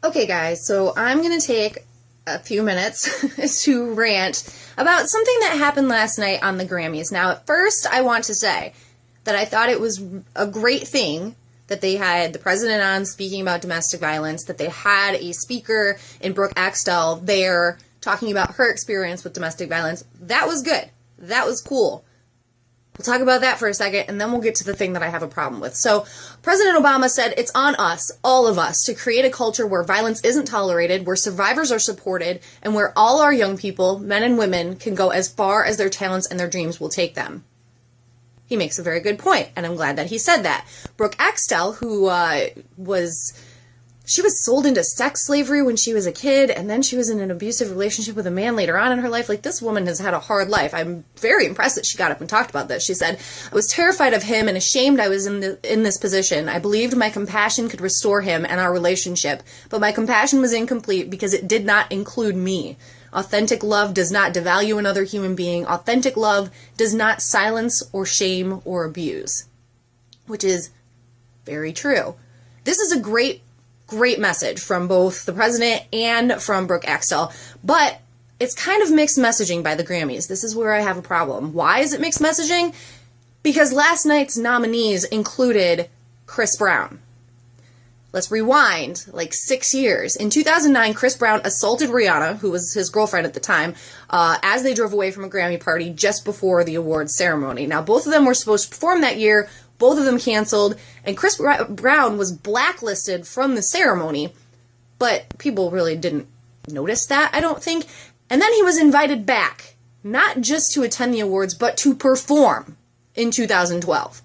Okay, guys, so I'm going to take a few minutes to rant about something that happened last night on the Grammys. Now, at first, I want to say that I thought it was a great thing that they had the president on speaking about domestic violence, that they had a speaker in Brooke Axtell there talking about her experience with domestic violence. That was good. That was cool. We'll talk about that for a second, and then we'll get to the thing that I have a problem with. So, President Obama said it's on us, all of us, to create a culture where violence isn't tolerated, where survivors are supported, and where all our young people, men and women, can go as far as their talents and their dreams will take them. He makes a very good point, and I'm glad that he said that. Brooke Axtell, who was sold into sex slavery when she was a kid, and then she was in an abusive relationship with a man later on in her life. Like, this woman has had a hard life. I'm very impressed that she got up and talked about this. She said, "I was terrified of him and ashamed I was in this position. I believed my compassion could restore him and our relationship, but my compassion was incomplete because it did not include me. Authentic love does not devalue another human being. Authentic love does not silence or shame or abuse." Which is very true. This is a great message from both the president and from Brooke Axtell, but it's kind of mixed messaging by the Grammys. This is where I have a problem. Why is it mixed messaging? Because last night's nominees included Chris Brown. Let's rewind like 6 years. In 2009, Chris Brown assaulted Rihanna, who was his girlfriend at the time, as they drove away from a Grammy party just before the awards ceremony. Now, both of them were supposed to perform that year. Both of them canceled, and Chris Brown was blacklisted from the ceremony, but people really didn't notice that, I don't think. And then he was invited back, not just to attend the awards, but to perform in 2012.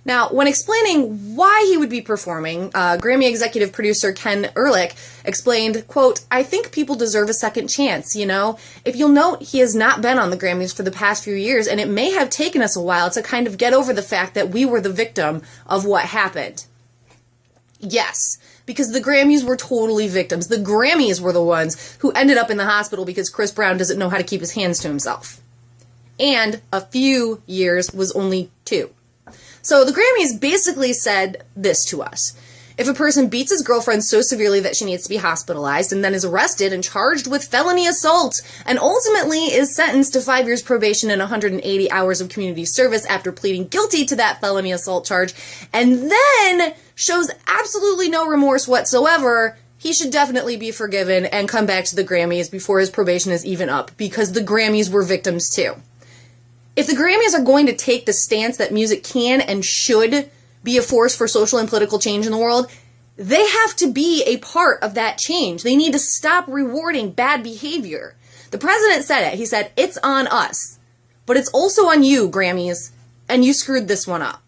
Now, when explaining why he would be performing, Grammy executive producer Ken Ehrlich explained, quote, "I think people deserve a second chance, you know? If you'll note, he has not been on the Grammys for the past few years, and it may have taken us a while to kind of get over the fact that we were the victim of what happened." Yes, because the Grammys were totally victims. The Grammys were the ones who ended up in the hospital because Chris Brown doesn't know how to keep his hands to himself. And a few years was only 2. So the Grammys basically said this to us. If a person beats his girlfriend so severely that she needs to be hospitalized and then is arrested and charged with felony assault and ultimately is sentenced to 5 years probation and 180 hours of community service after pleading guilty to that felony assault charge and then shows absolutely no remorse whatsoever, he should definitely be forgiven and come back to the Grammys before his probation is even up, because the Grammys were victims too. If the Grammys are going to take the stance that music can and should be a force for social and political change in the world, they have to be a part of that change. They need to stop rewarding bad behavior. The president said it. He said, "It's on us. But it's also on you, Grammys, and you screwed this one up."